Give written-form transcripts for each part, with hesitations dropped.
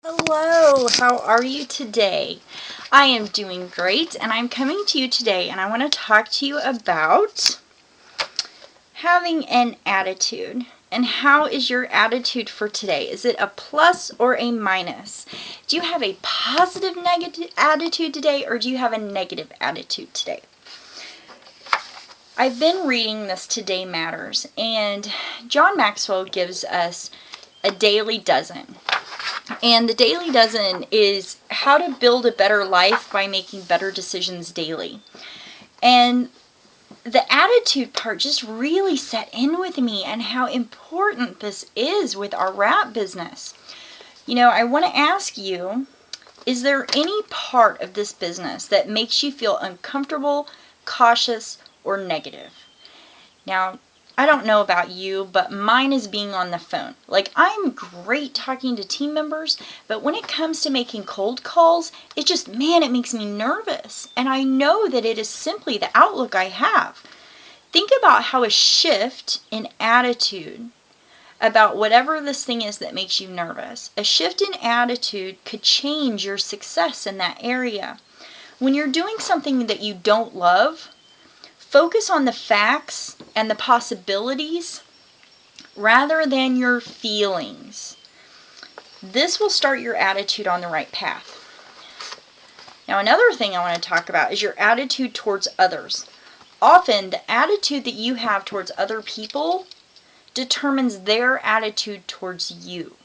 Hello, how are you today? I am doing great, and I'm coming to you today, and I want to talk to you about having an attitude. And how is your attitude for today? Is it a plus or a minus? Do you have a positive negative attitude today, or do you have a negative attitude today? I've been reading this Today Matters, and John Maxwell gives us a daily dozen. And the Daily Dozen is how to build a better life by making better decisions daily. And the attitude part just really set in with me and how important this is with our wrap business. I want to ask you, is there any part of this business that makes you feel uncomfortable, cautious, or negative? Now, I don't know about you, but mine is being on the phone. Like, I'm great talking to team members, but when it comes to making cold calls, it makes me nervous. And I know that it is simply the outlook I have. Think about how a shift in attitude about whatever this thing is that makes you nervous, a shift in attitude could change your success in that area. When you're doing something that you don't love, focus on the facts and the possibilities rather than your feelings. This will start your attitude on the right path. Now, another thing I want to talk about is your attitude towards others. Often, the attitude that you have towards other people determines their attitude towards you.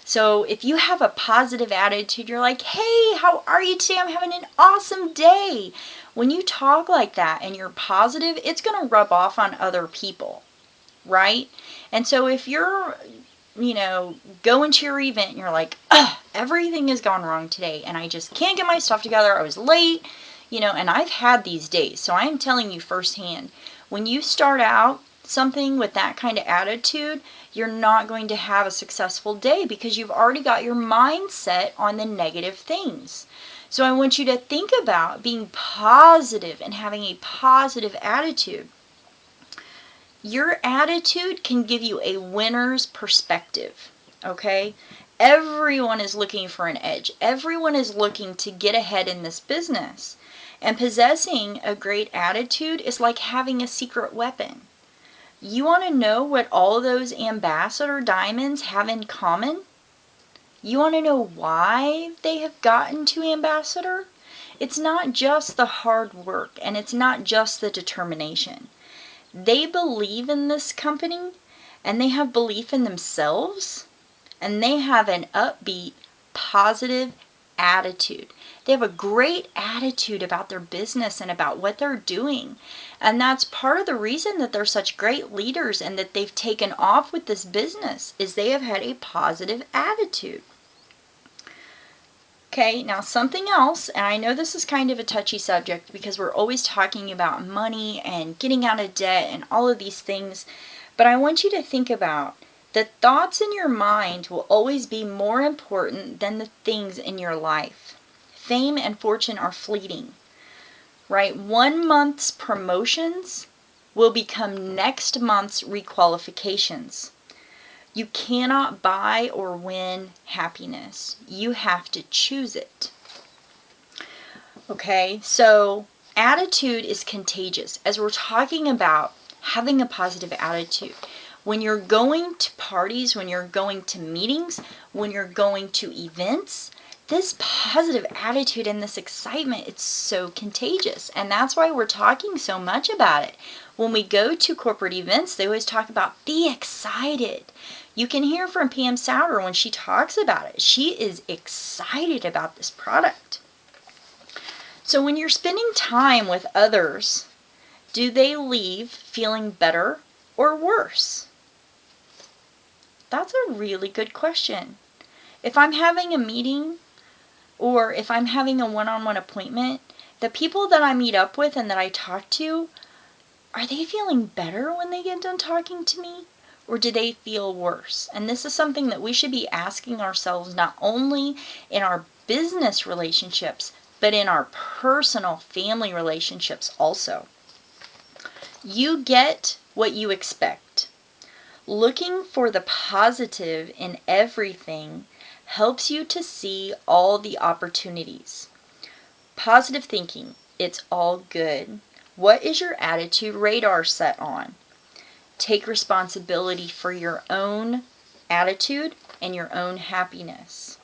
So if you have a positive attitude, you're like, hey, how are you today? I'm having an awesome day. When you talk like that and you're positive, it's going to rub off on other people, right? And so if you're, going to your event and you're like, everything has gone wrong today and I just can't get my stuff together. I was late, and I've had these days. So I'm telling you firsthand, when you start out something with that kind of attitude, you're not going to have a successful day because you've already got your mindset on the negative things. So I want you to think about being positive and having a positive attitude. Your attitude can give you a winner's perspective, okay? Everyone is looking for an edge. Everyone is looking to get ahead in this business. And possessing a great attitude is like having a secret weapon. You want to know what all those ambassador diamonds have in common? You want to know why they have gotten to ambassador? It's not just the hard work and it's not just the determination. They believe in this company and they have belief in themselves and they have an upbeat, positive attitude. They have a great attitude about their business and about what they're doing. And that's part of the reason that they're such great leaders and that they've taken off with this business is they have had a positive attitude. Okay, now something else, and I know this is kind of a touchy subject because we're always talking about money and getting out of debt and all of these things, but I want you to think about the thoughts in your mind will always be more important than the things in your life. Fame and fortune are fleeting, right? 1 month's promotions will become next month's requalifications. You cannot buy or win happiness. You have to choose it. Okay, so attitude is contagious. As we're talking about having a positive attitude, when you're going to parties, when you're going to meetings, when you're going to events, this positive attitude and this excitement, it's so contagious. And that's why we're talking so much about it. When we go to corporate events, they always talk about be excited. You can hear from Pam Souter when she talks about it. She is excited about this product. So when you're spending time with others, do they leave feeling better or worse? That's a really good question. If I'm having a meeting or if I'm having a one-on-one appointment, the people that I meet up with and that I talk to, are they feeling better when they get done talking to me? Or do they feel worse? And this is something that we should be asking ourselves not only in our business relationships, but in our personal family relationships also. You get what you expect. Looking for the positive in everything helps you to see all the opportunities. Positive thinking, it's all good. What is your attitude radar set on? Take responsibility for your own attitude and your own happiness.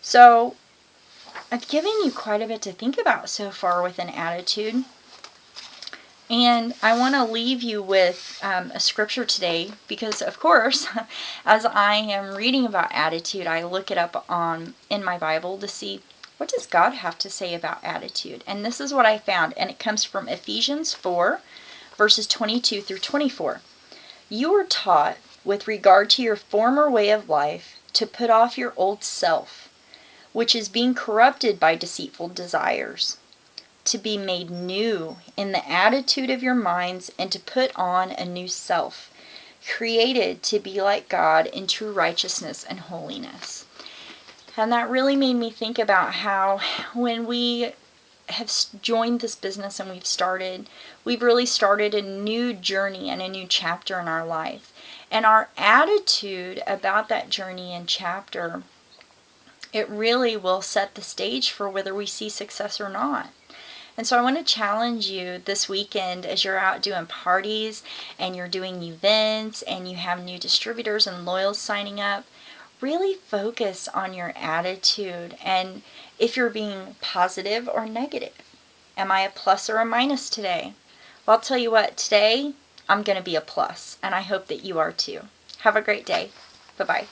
So, I've given you quite a bit to think about so far with an attitude. And I want to leave you with a scripture today because, of course, as I am reading about attitude, I look it up in my Bible to see what does God have to say about attitude. And this is what I found, and it comes from Ephesians 4, verses 22 through 24. You were taught, with regard to your former way of life, to put off your old self, which is being corrupted by deceitful desires, to be made new in the attitude of your minds, and to put on a new self, created to be like God in true righteousness and holiness. And that really made me think about how when we have joined this business and we've really started a new journey and a new chapter in our life. And our attitude about that journey and chapter, it really will set the stage for whether we see success or not. And so I want to challenge you this weekend as you're out doing parties and you're doing events and you have new distributors and loyals signing up. Really focus on your attitude and if you're being positive or negative. Am I a plus or a minus today? Well, I'll tell you what, today I'm going to be a plus, and I hope that you are too. Have a great day. Bye-bye.